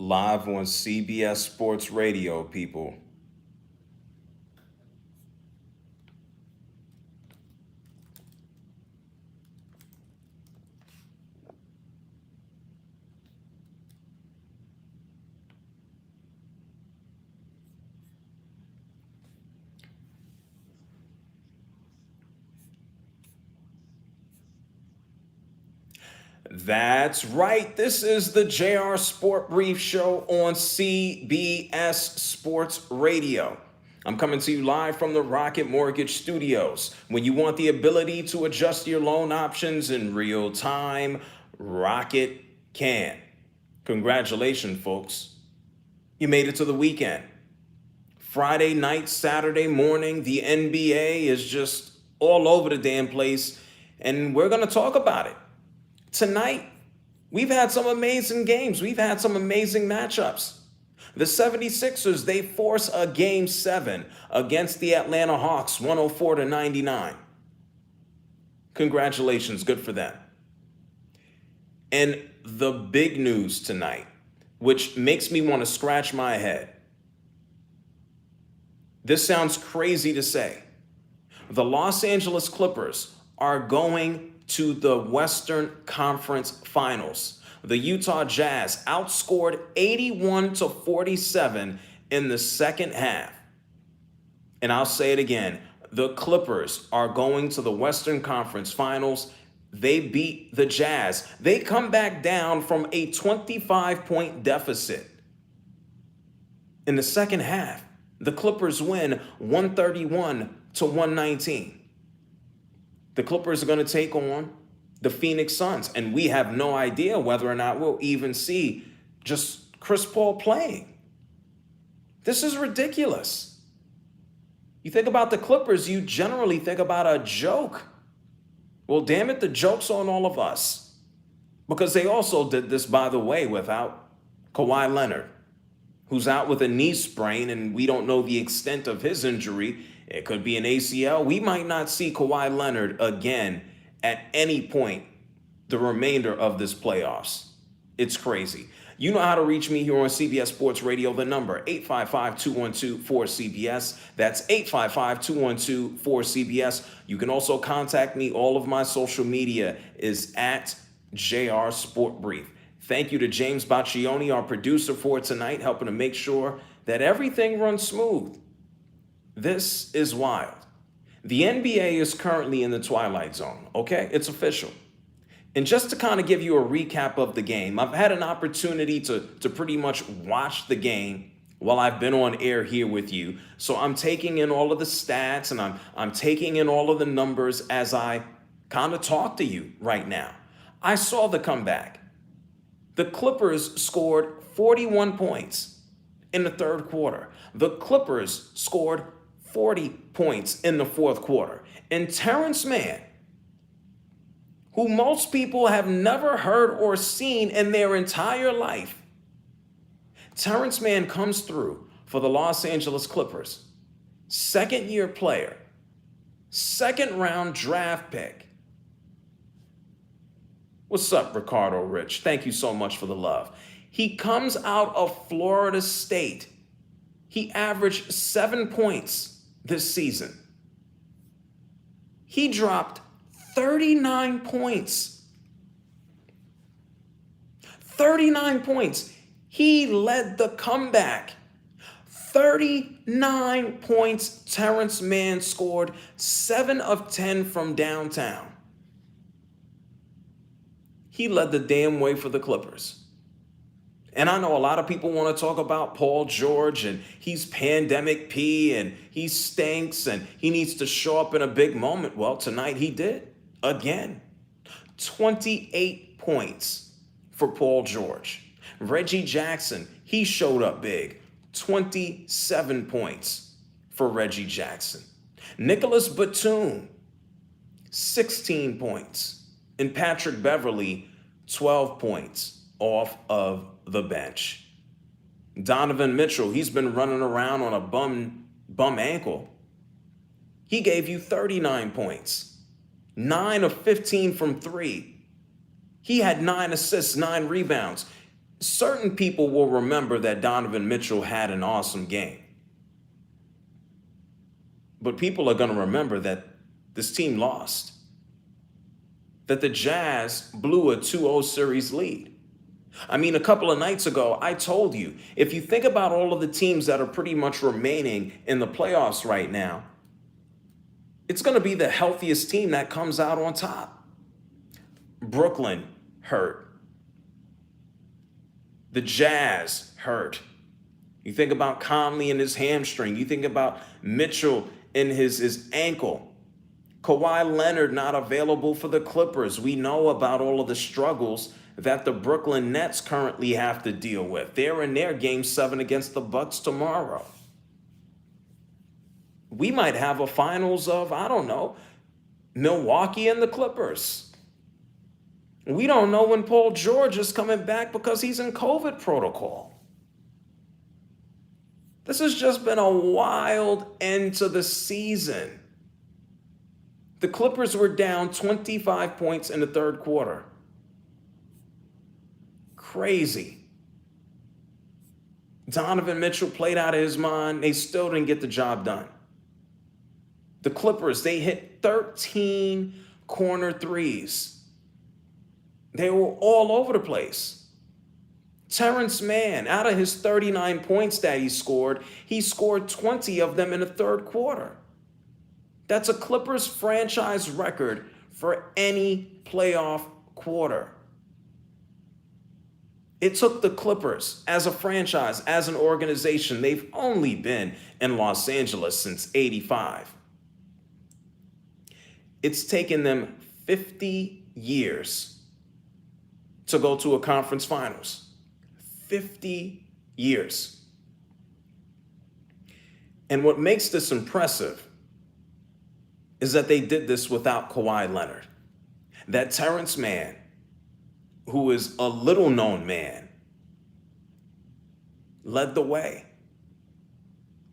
live on CBS Sports Radio, people. That's right. This is the JR Sport Brief show on CBS Sports Radio. I'm coming to you live from the Rocket Mortgage Studios. When you want the ability to adjust your loan options in real time, Rocket can. Congratulations, folks. You made it to the weekend. Friday night, Saturday morning, the NBA is just all over the damn place, and we're going to talk about it. Tonight, we've had some amazing games. We've had some amazing matchups. The 76ers, they force a Game 7 against the Atlanta Hawks, 104-99. Congratulations, good for them. And the big news tonight, which makes me want to scratch my head. This sounds crazy to say. The Los Angeles Clippers are going to the Western Conference Finals. The Utah Jazz outscored 81-47 in the second half. And I'll say it again, the Clippers are going to the Western Conference Finals. They beat the Jazz. They come back down from a 25-point deficit. In the second half, the Clippers win 131-119. The Clippers are going to take on the Phoenix Suns, and we have no idea whether or not we'll even see just Chris Paul playing. This is ridiculous. You think about the Clippers, you generally think about a joke. Well, damn it, the joke's on all of us. Because they also did this, by the way, without Kawhi Leonard, who's out with a knee sprain, and we don't know the extent of his injury. It could be an ACL. We might not see Kawhi Leonard again at any point the remainder of this playoffs. It's crazy. You know how to reach me here on CBS Sports Radio. The number, 855-212-4CBS. That's 855-212-4CBS. You can also contact me. All of my social media is at JRSportBrief. Thank you to James Baccioni, our producer, for tonight, helping to make sure that everything runs smooth. This is wild. The NBA is currently in the twilight zone, okay? It's official. And just to kind of give you a recap of the game, I've had an opportunity to pretty much watch the game while I've been on air here with you. So I'm taking in all of the stats and I'm taking in all of the numbers as I kind of talk to you right now. I saw the comeback. The Clippers scored 41 points in the third quarter. The Clippers scored 40 points in the fourth quarter. And Terrence Mann, who most people have never heard or seen in their entire life, Terrence Mann comes through for the Los Angeles Clippers. Second-year player, second-round draft pick. What's up, Ricardo Rich? Thank you so much for the love. He comes out of Florida State. He averaged 7 points this season. He dropped 39 points. 39 points. He led the comeback. 39 points Terrence Mann scored, 7 of 10 from downtown. He led the damn way for the Clippers. And I know a lot of people want to talk about Paul George and he's pandemic P and he stinks and he needs to show up in a big moment. Well, tonight he did again. 28 points for Paul George. Reggie Jackson, he showed up big. 27 points for Reggie Jackson. Nicholas Batum, 16 points. And Patrick Beverley, 12 points off of the bench. Donovan Mitchell, he's been running around on a bum ankle. He gave you 39 points. 9 of 15 from 3. He had 9 assists, 9 rebounds. certain people will remember that Donovan Mitchell had an awesome game. But people are going to remember that this team lost, that the Jazz blew a 2-0 series lead. I mean, a couple of nights ago, I told you, if you think about all of the teams that are pretty much remaining in the playoffs right now, it's going to be the healthiest team that comes out on top. Brooklyn hurt. The Jazz hurt. You think about Conley and his hamstring. You think about Mitchell and his ankle. Kawhi Leonard not available for the Clippers. We know about all of the struggles that the Brooklyn Nets currently have to deal with. They're in their Game 7 against the Bucks tomorrow. We might have a finals of, I don't know, Milwaukee and the Clippers. We don't know when Paul George is coming back because he's in COVID protocol. This has just been a wild end to the season. The Clippers were down 25 points in the third quarter. Crazy. Donovan Mitchell played out of his mind. They still didn't get the job done. The Clippers, they hit 13 corner threes. They were all over the place. Terrence Mann, out of his 39 points that he scored 20 of them in the third quarter. That's a Clippers franchise record for any playoff quarter. It took the Clippers as a franchise, as an organization. They've only been in Los Angeles since '85. It's taken them 50 years to go to a conference finals. 50 years. And what makes this impressive is that they did this without Kawhi Leonard. That Terrence Mann, who is a little known man, led the way.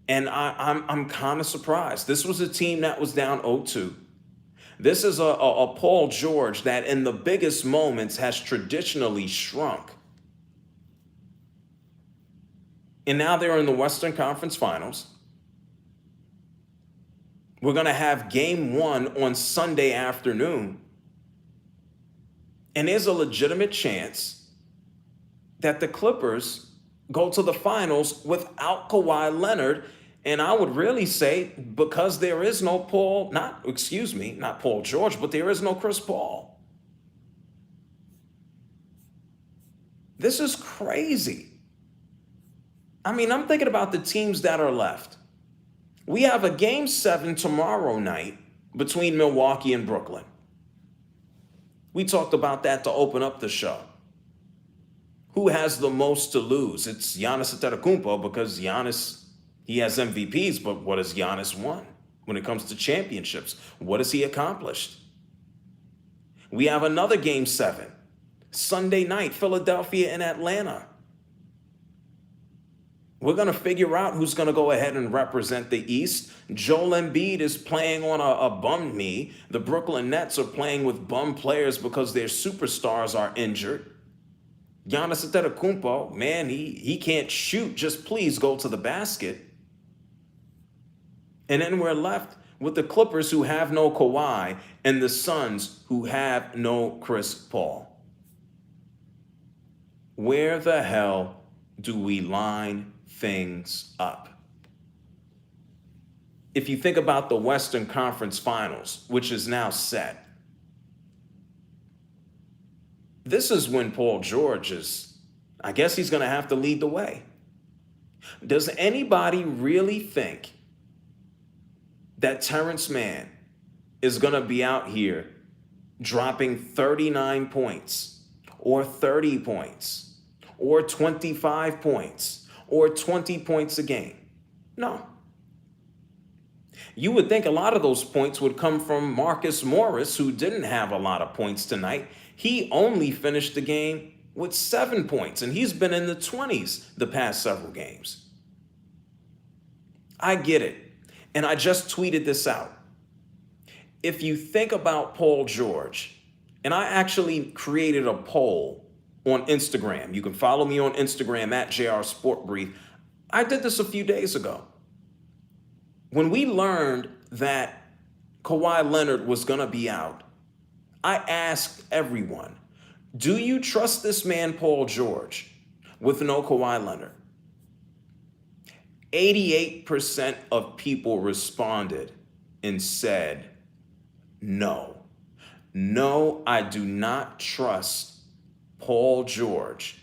And I'm kind of surprised. This was a team that was down 0-2. This is a Paul George that in the biggest moments has traditionally shrunk. And now they're in the Western Conference Finals. We're going to have game 1 on Sunday afternoon. And there's a legitimate chance that the Clippers go to the finals without Kawhi Leonard. And I would really say because there is no not Paul George, but there is no Chris Paul. This is crazy. I mean, I'm thinking about the teams that are left. We have a Game 7 tomorrow night between Milwaukee and Brooklyn. We talked about that to open up the show. Who has the most to lose? It's Giannis Antetokounmpo because Giannis, he has MVPs, but what has Giannis won when it comes to championships? What has he accomplished? We have another Game 7, Sunday night, Philadelphia and Atlanta. We're going to figure out who's going to go ahead and represent the East. Joel Embiid is playing on a bum knee. The Brooklyn Nets are playing with bum players because their superstars are injured. Giannis Antetokounmpo, man, he can't shoot. Just please go to the basket. And then we're left with the Clippers who have no Kawhi and the Suns who have no Chris Paul. Where the hell do we line things up? If you think about the Western Conference Finals, which is now set, this is when Paul George I guess he's going to have to lead the way. Does anybody really think that Terrence Mann is going to be out here dropping 39 points or 30 points or 25 points or 20 points a game? No. You would think a lot of those points would come from Marcus Morris, who didn't have a lot of points tonight. He only finished the game with 7 points, and he's been in the 20s the past several games. I get it, and I just tweeted this out. If you think about Paul George, and I actually created a poll on Instagram. You can follow me on Instagram at JRSportBrief. I did this a few days ago. When we learned that Kawhi Leonard was going to be out, I asked everyone, do you trust this man, Paul George, with no Kawhi Leonard? 88% of people responded and said, no. No, I do not trust Paul George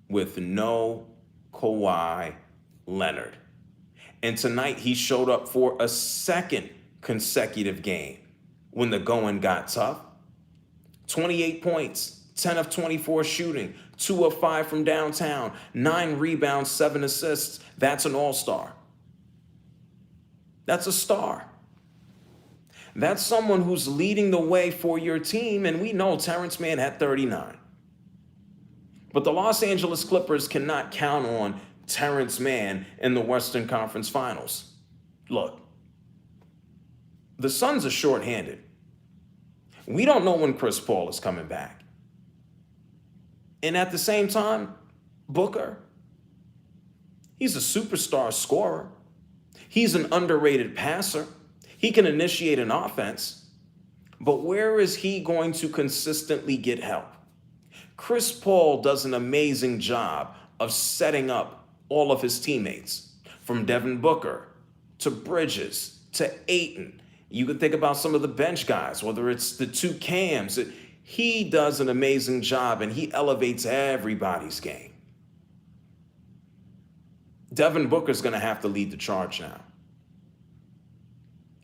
with no Kawhi Leonard. And tonight he showed up for a second consecutive game when the going got tough. 28 points, 10 of 24 shooting, 2 of 5 from downtown, 9 rebounds, 7 assists. That's an all-star. That's a star. That's someone who's leading the way for your team, and we know Terrence Mann had 39. But the Los Angeles Clippers cannot count on Terrence Mann in the Western Conference Finals. Look, the Suns are shorthanded. We don't know when Chris Paul is coming back. And at the same time, Booker, he's a superstar scorer. He's an underrated passer. He can initiate an offense. But where is he going to consistently get help? Chris Paul does an amazing job of setting up all of his teammates, from Devin Booker to Bridges to Ayton. You could think about some of the bench guys, whether it's the two Cams. He does an amazing job, and he elevates everybody's game. Devin Booker's going to have to lead the charge now.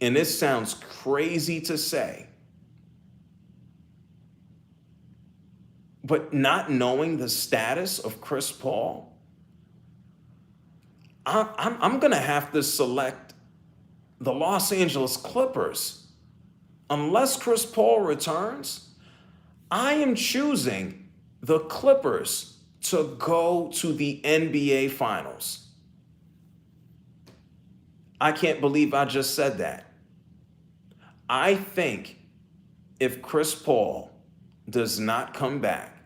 And this sounds crazy to say, but not knowing the status of Chris Paul, I'm going to have to select the Los Angeles Clippers. Unless Chris Paul returns, I am choosing the Clippers to go to the NBA Finals. I can't believe I just said that. I think if Chris Paul does not come back,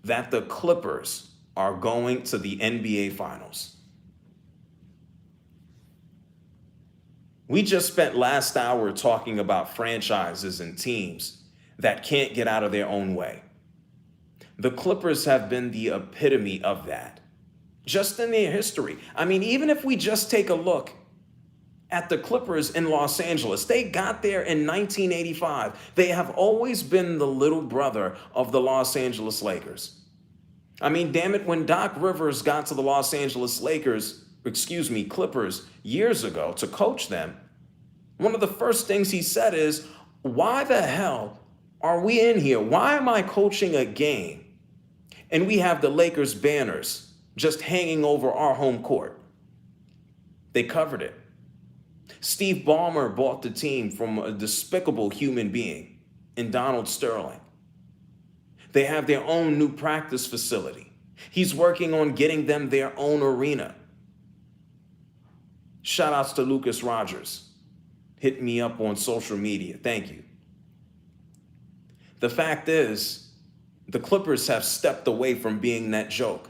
that the Clippers are going to the NBA Finals. We just spent last hour talking about franchises and teams that can't get out of their own way. The Clippers have been the epitome of that, just in their history. I mean, even if we just take a look at the Clippers in Los Angeles, they got there in 1985. They have always been the little brother of the Los Angeles Lakers. I mean, damn it, when Doc Rivers got to the Los Angeles Clippers years ago to coach them, one of the first things he said is, why the hell are we in here? Why am I coaching a game and we have the Lakers banners just hanging over our home court? They covered it. Steve Ballmer bought the team from a despicable human being in Donald Sterling. They have their own new practice facility. He's working on getting them their own arena. Shout outs to Lucas Rogers. Hit me up on social media. Thank you. The fact is, the Clippers have stepped away from being that joke.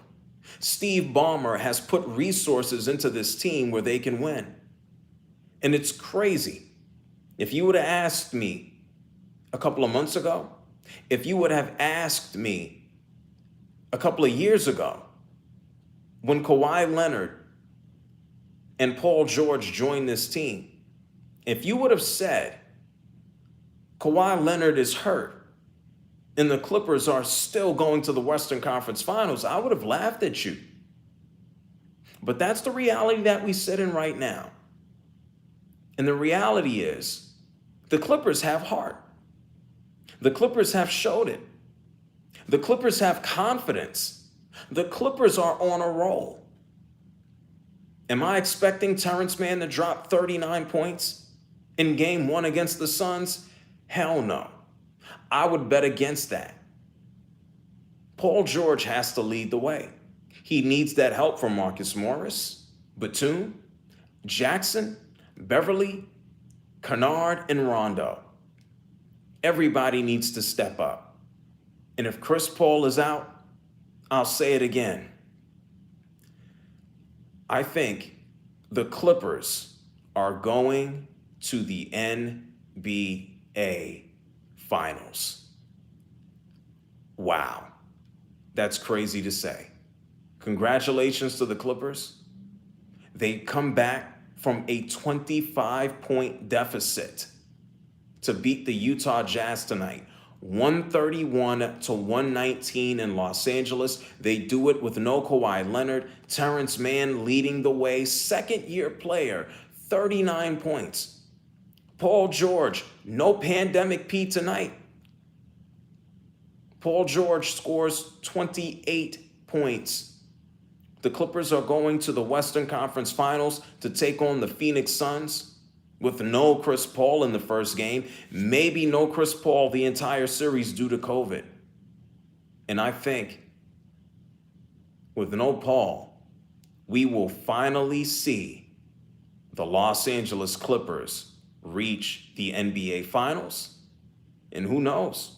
Steve Ballmer has put resources into this team where they can win. And it's crazy. If you would have asked me a couple of months ago, if you would have asked me a couple of years ago, when Kawhi Leonard and Paul George joined this team, if you would have said Kawhi Leonard is hurt and the Clippers are still going to the Western Conference Finals, I would have laughed at you. But that's the reality that we sit in right now. And the reality is, the Clippers have heart. The Clippers have showed it. The Clippers have confidence. The Clippers are on a roll. Am I expecting Terrence Mann to drop 39 points in game 1 against the Suns? Hell no. I would bet against that. Paul George has to lead the way. He needs that help from Marcus Morris, Batum, Jackson, Beverly, Kennard, and Rondo. Everybody needs to step up. And if Chris Paul is out, I'll say it again. I think the Clippers are going to the NBA Finals. Wow. That's crazy to say. Congratulations to the Clippers. They come back from a 25-point deficit to beat the Utah Jazz tonight. 131 to 119 in Los Angeles. They do it with no Kawhi Leonard. Terrence Mann leading the way. Second-year player, 39 points. Paul George, no pandemic P tonight. Paul George scores 28 points. The Clippers are going to the Western Conference Finals to take on the Phoenix Suns with no Chris Paul in the first game, maybe no Chris Paul the entire series due to COVID. And I think with no Paul, we will finally see the Los Angeles Clippers reach the NBA Finals. And who knows?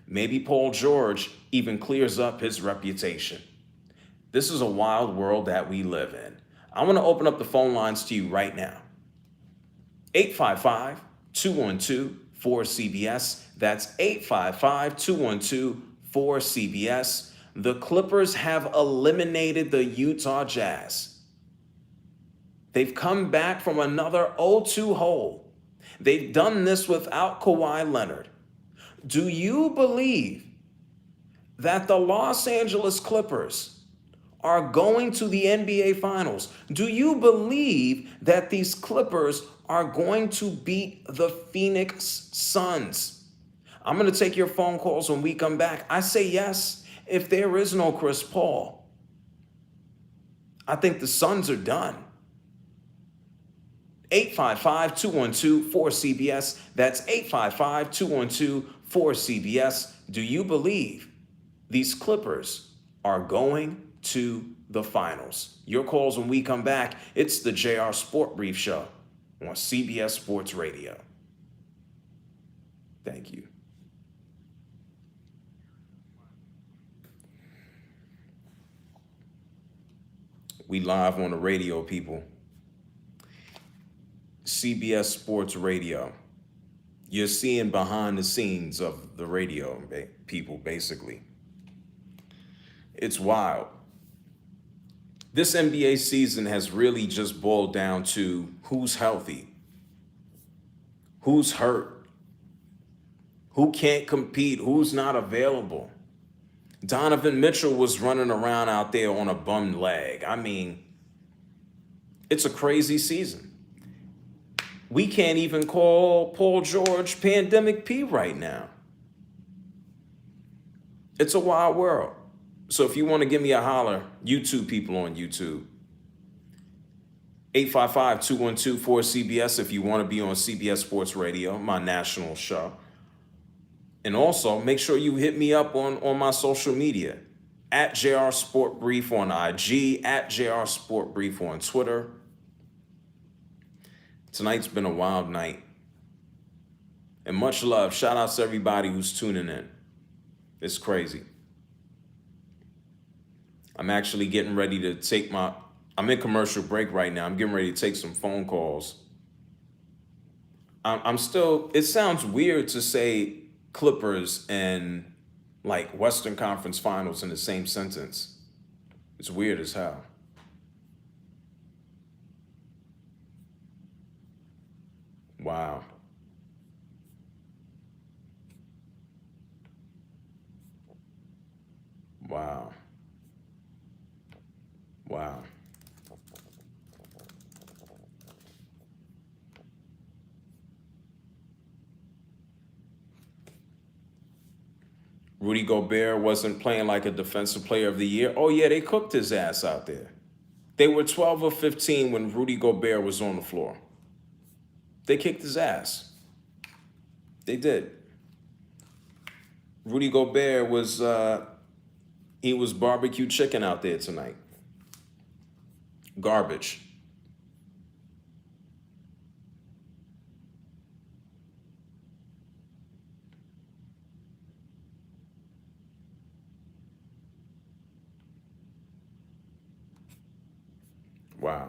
Maybe Paul George even clears up his reputation. This is a wild world that we live in. I want to open up the phone lines to you right now. 855-212-4CBS. That's 855-212-4CBS. The Clippers have eliminated the Utah Jazz. They've come back from another 0-2 hole. They've done this without Kawhi Leonard. Do you believe that the Los Angeles Clippers are going to the NBA Finals? Do you believe that these Clippers are going to beat the Phoenix Suns? I'm going to take your phone calls when we come back. I say yes, if there is no Chris Paul. I think the Suns are done. 855-212-4CBS. That's 855-212-4CBS. Do you believe these Clippers are going to the finals? Your calls when we come back. It's the JR Sport Brief Show on CBS Sports Radio. Thank you. We live on the radio, people. CBS Sports Radio. You're seeing behind the scenes of the radio, people, basically. It's wild. This NBA season has really just boiled down to who's healthy, who's hurt, who can't compete, who's not available. Donovan Mitchell was running around out there on a bum leg. I mean, it's a crazy season. We can't even call Paul George Pandemic P right now. It's a wild world. So if you want to give me a holler, YouTube people on YouTube, 855-212-4CBS if you want to be on CBS Sports Radio, my national show. And also, make sure you hit me up on my social media, at JRSportBrief on IG, at JRSportBrief on Twitter. Tonight's been a wild night. And much love. Shout out to everybody who's tuning in. It's crazy. I'm actually getting ready to take I'm in commercial break right now. I'm getting ready to take some phone calls. It sounds weird to say Clippers and like Western Conference Finals in the same sentence. It's weird as hell. Wow. Wow. Wow. Rudy Gobert wasn't playing like a defensive player of the year. Oh, yeah, they cooked his ass out there. They were 12 or 15 when Rudy Gobert was on the floor. They kicked his ass. They did. Rudy Gobert was he was barbecue chicken out there tonight. Garbage. Wow.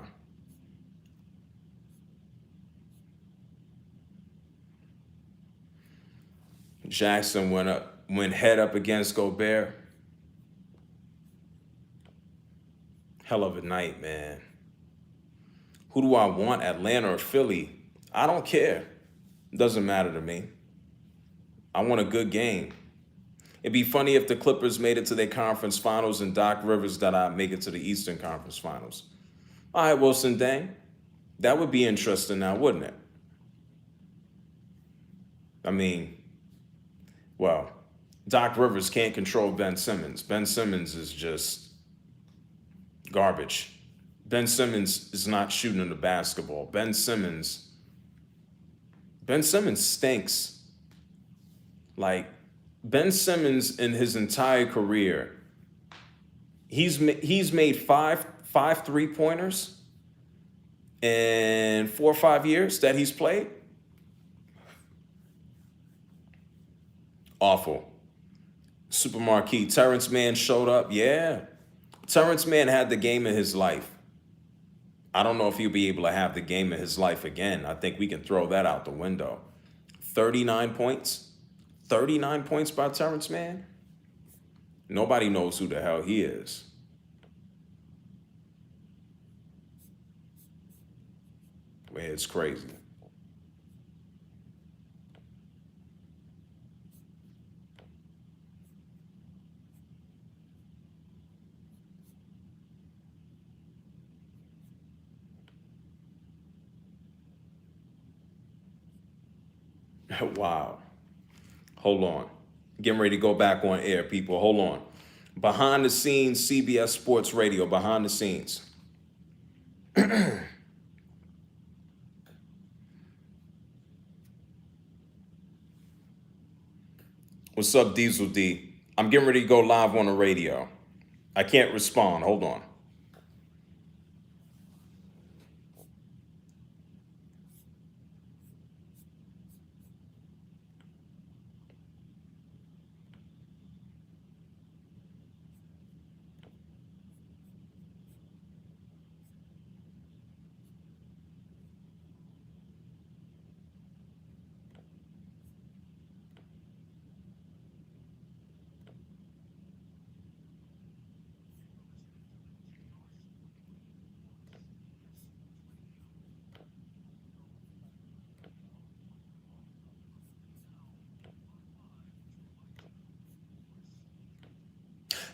Jackson went head up against Gobert. Hell of a night, man. Who do I want, Atlanta or Philly? I don't care. Doesn't matter to me. I want a good game. It'd be funny if the Clippers made it to their conference finals and Doc Rivers did not make it to the Eastern Conference Finals. All right, Wilson Dang. That would be interesting now, wouldn't it? I mean, well, Doc Rivers can't control Ben Simmons. Ben Simmons is just garbage. Ben Simmons is not shooting the basketball. Ben Simmons stinks. Like, Ben Simmons in his entire career, he's made five 3-pointers in 4 or 5 years that he's played. Awful. Super marquee. Terrence Mann showed up. Yeah. Terrence Mann had the game of his life. I don't know if he'll be able to have the game of his life again. I think we can throw that out the window. 39 points. 39 points by Terrence Mann. Nobody knows who the hell he is. Man, it's crazy. Wow. Hold on. Getting ready to go back on air, people. Hold on. Behind the scenes, CBS Sports Radio, behind the scenes. What's up, Diesel D? I'm getting ready to go live on the radio. I can't respond. Hold on.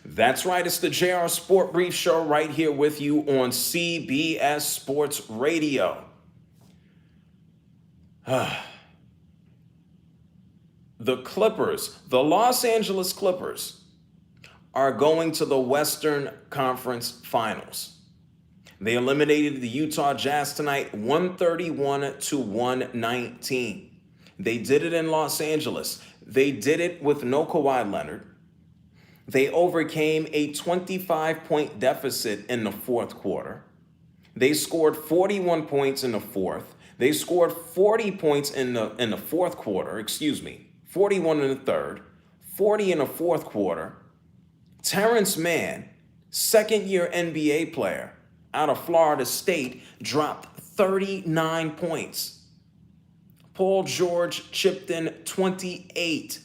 That's right. It's the JR Sport Brief Show right here with you on CBS Sports Radio. The Clippers, the Los Angeles Clippers, are going to the Western Conference Finals. They eliminated the Utah Jazz tonight, 131-119. They did it in Los Angeles. They did it with no Kawhi Leonard. They overcame a 25-point deficit in the fourth quarter. They scored 41 points in the fourth. They scored 40 points in the fourth quarter, 41 in the third, 40 in the fourth quarter. Terrence Mann, second-year NBA player out of Florida State, dropped 39 points. Paul George chipped in 28.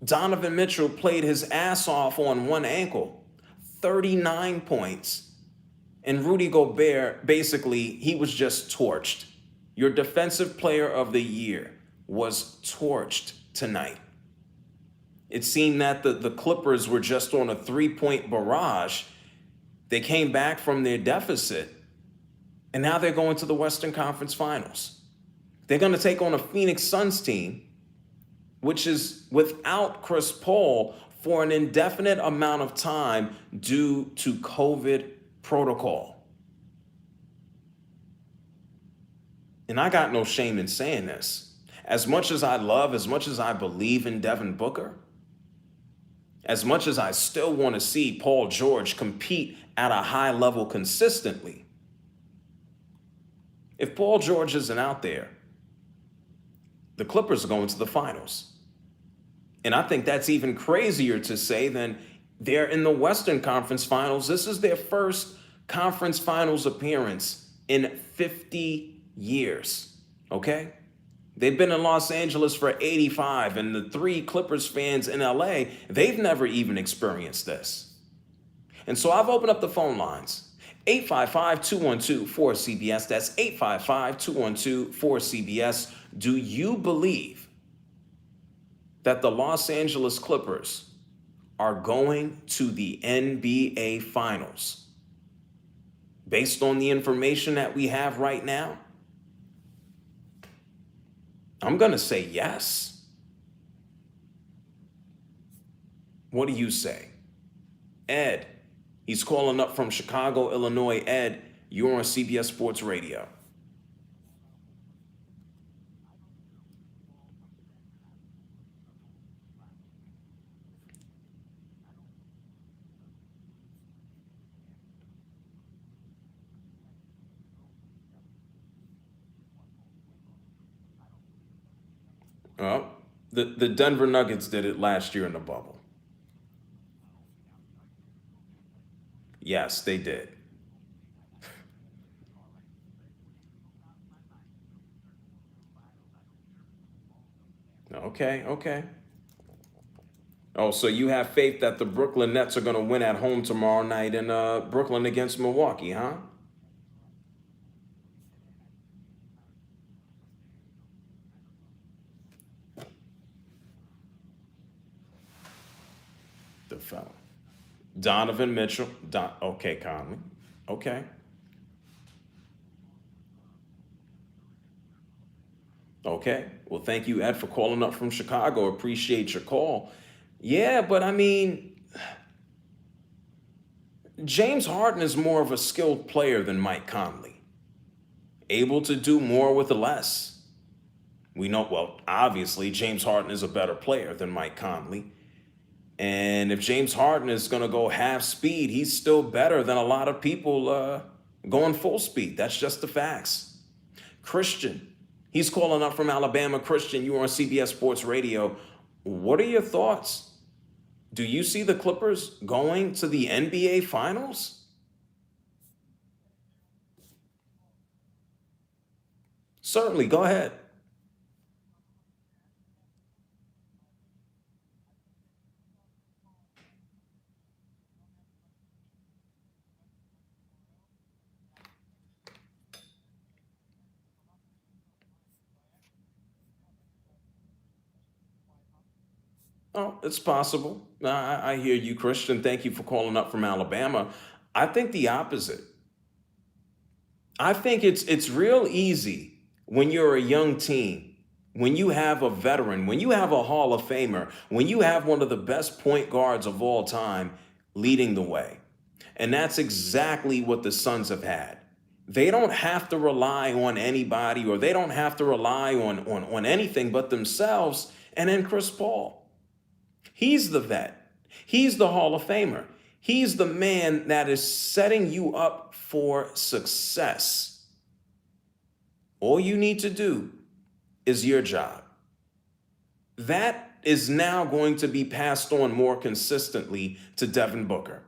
Donovan Mitchell played his ass off on one ankle, 39 points. And Rudy Gobert, basically, he was just torched. Your defensive player of the year was torched tonight. It seemed that the Clippers were just on a 3-point barrage. They came back from their deficit, and now they're going to the Western Conference Finals. They're going to take on a Phoenix Suns team, which is without Chris Paul for an indefinite amount of time due to COVID protocol. And I got no shame in saying this. As much as I love, as much as I believe in Devin Booker, as much as I still want to see Paul George compete at a high level consistently, if Paul George isn't out there, the Clippers are going to the finals. And I think that's even crazier to say than They're in the Western Conference Finals. This is their first conference finals appearance in 50 years. Okay? They've been in Los Angeles for 85, and the three Clippers fans in LA, they've never even experienced this. And so I've opened up the phone lines. 855-212-4CBS. That's 855-212-4CBS. Do you believe that the Los Angeles Clippers are going to the NBA Finals? Based on the information that we have right now, I'm going to say yes. What do you say? Ed, he's calling up from Chicago, Illinois. Ed, you're on CBS Sports Radio. Oh, the Denver Nuggets did it last year in the bubble. Yes, they did. Okay, okay. Oh, so you have faith that the Brooklyn Nets are going to win at home tomorrow night in Brooklyn against Milwaukee, huh? The fellow. Donovan Mitchell. Okay, Conley. Okay. Okay. Well, thank you, Ed, for calling up from Chicago. Appreciate your call. Yeah, but I mean, James Harden is more of a skilled player than Mike Conley, able to do more with less. We know, well, obviously, James Harden is a better player than Mike Conley. And if James Harden is going to go half speed, he's still better than a lot of people going full speed. That's just the facts. Christian, he's calling up from Alabama. Christian, you are on CBS Sports Radio. What are your thoughts? Do you see the Clippers going to the NBA Finals? Certainly, go ahead. Oh, it's possible. I hear you, Christian. Thank you for calling up from Alabama. I think the opposite. I think it's real easy when you're a young team, when you have a veteran, when you have a Hall of Famer, when you have one of the best point guards of all time leading the way. And that's exactly what the Suns have had. They don't have to rely on anybody, or they don't have to rely on anything but themselves. And then Chris Paul. He's the vet. He's the Hall of Famer. He's the man that is setting you up for success. All you need to do is your job. That is now going to be passed on more consistently to Devin Booker.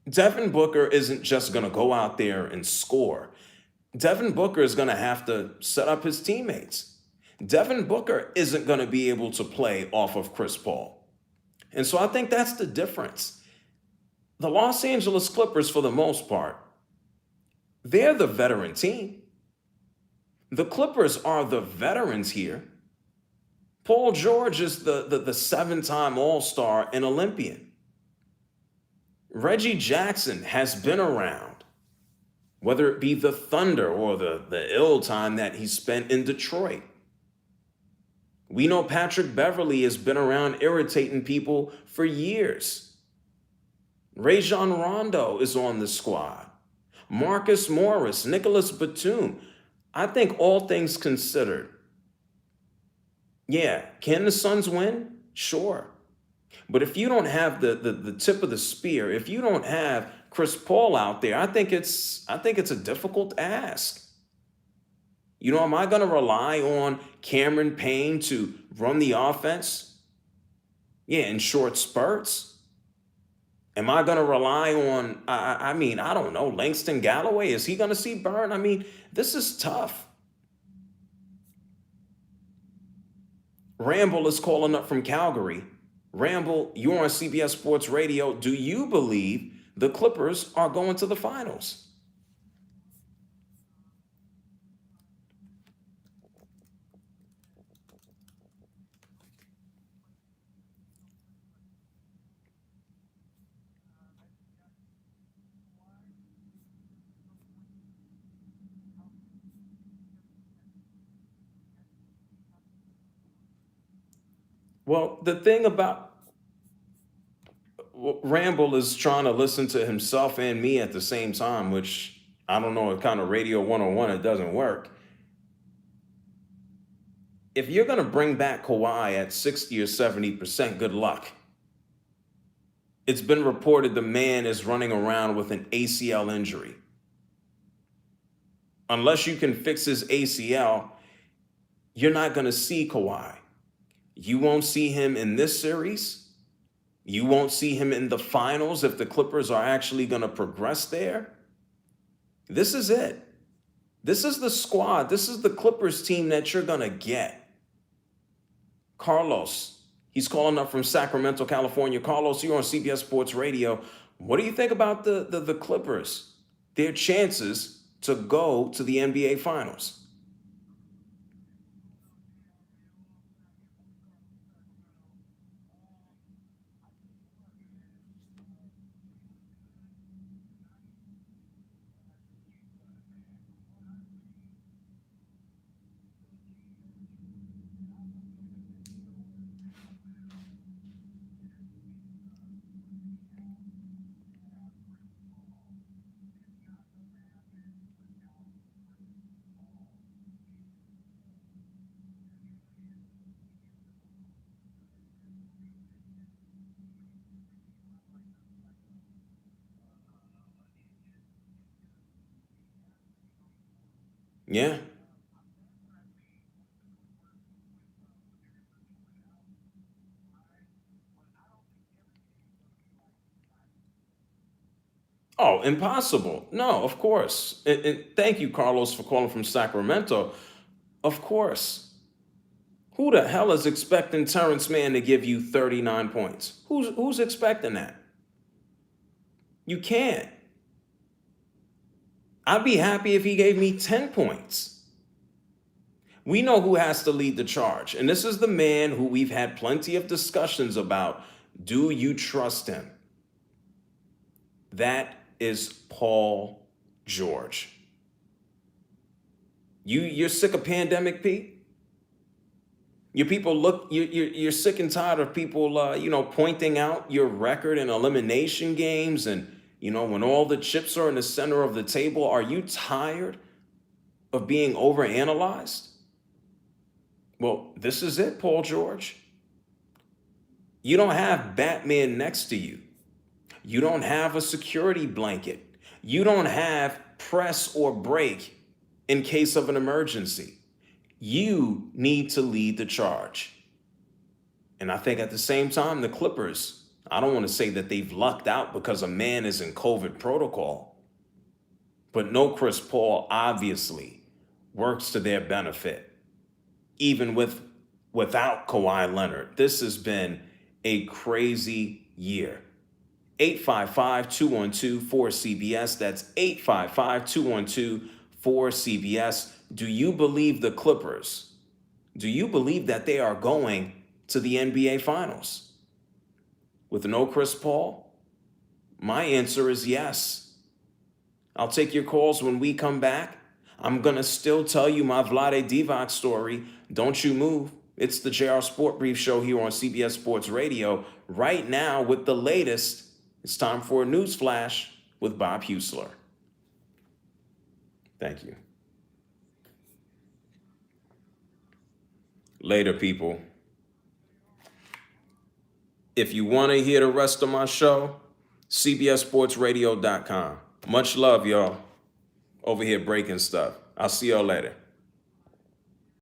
Devin Booker isn't just going to go out there and score. Devin Booker is going to have to set up his teammates. Devin Booker isn't going to be able to play off of Chris Paul. And so I think that's the difference. The Los Angeles Clippers, for the most part, they're the veteran team. The Clippers are the veterans here. Paul George is the seven-time All-Star and Olympian. Reggie Jackson has been around, whether it be the Thunder or the ill time that he spent in Detroit. We know Patrick Beverley has been around irritating people for years. Rajon Rondo is on the squad. Marcus Morris, Nicholas Batum. I think all things considered, yeah, can the Suns win? Sure. But if you don't have the tip of the spear, if you don't have Chris Paul out there, I think it's a difficult ask. You know, am I going to rely on Cameron Payne to run the offense? Yeah, in short spurts. Am I going to rely on, I mean, I don't know, Langston Galloway? Is he going to see burn? I mean, this is tough. Ramble is calling up from Calgary. Ramble, you're on CBS Sports Radio. Do you believe the Clippers are going to the finals? Well, the thing about Ramble is trying to listen to himself and me at the same time, which I don't know, kind of radio 101, it doesn't work. If you're going to bring back Kawhi at 60 or 70%, good luck. It's been reported the man is running around with an ACL injury. Unless you can fix his ACL, you're not going to see Kawhi. You won't see him in this series. You won't see him in the finals if the Clippers are actually going to progress there. This is it. This is the squad. This is the Clippers team that you're going to get. Carlos, he's calling up from Sacramento, California. Carlos, you're on CBS Sports Radio. What do you think about the Clippers? Their chances to go to the NBA Finals? Yeah. Oh, impossible. No, of course. And thank you, Carlos, for calling from Sacramento. Of course. Who the hell is expecting Terrence Mann to give you 39 points? Who's expecting that? You can't. I'd be happy if he gave me 10 points. We know who has to lead the charge. And this is the man who we've had plenty of discussions about. Do you trust him? That is Paul George. You're sick of pandemic, Pete? Your people look. You're sick and tired of people, pointing out your record in elimination games, and when all the chips are in the center of the table. Are you tired of being overanalyzed? Well, this is it, Paul George. You don't have Batman next to you. You don't have a security blanket. You don't have press or break in case of an emergency. You need to lead the charge. And I think at the same time, the Clippers, I don't want to say that they've lucked out because a man is in COVID protocol, but no Chris Paul obviously works to their benefit, even without Kawhi Leonard. This has been a crazy year. 855-212-4CBS. That's 855-212-4CBS. Do you believe the Clippers? Do you believe that they are going to the NBA Finals? With no Chris Paul? My answer is yes. I'll take your calls when we come back. I'm going to still tell you my Vlade Divac story. Don't you move. It's the JR Sport Brief show here on CBS Sports Radio. Right now, with the latest, it's time for a news flash with Bob Husler. Thank you. Later, people. If you want to hear the rest of my show, CBSSportsRadio.com. Much love, y'all. Over here breaking stuff. I'll see y'all later.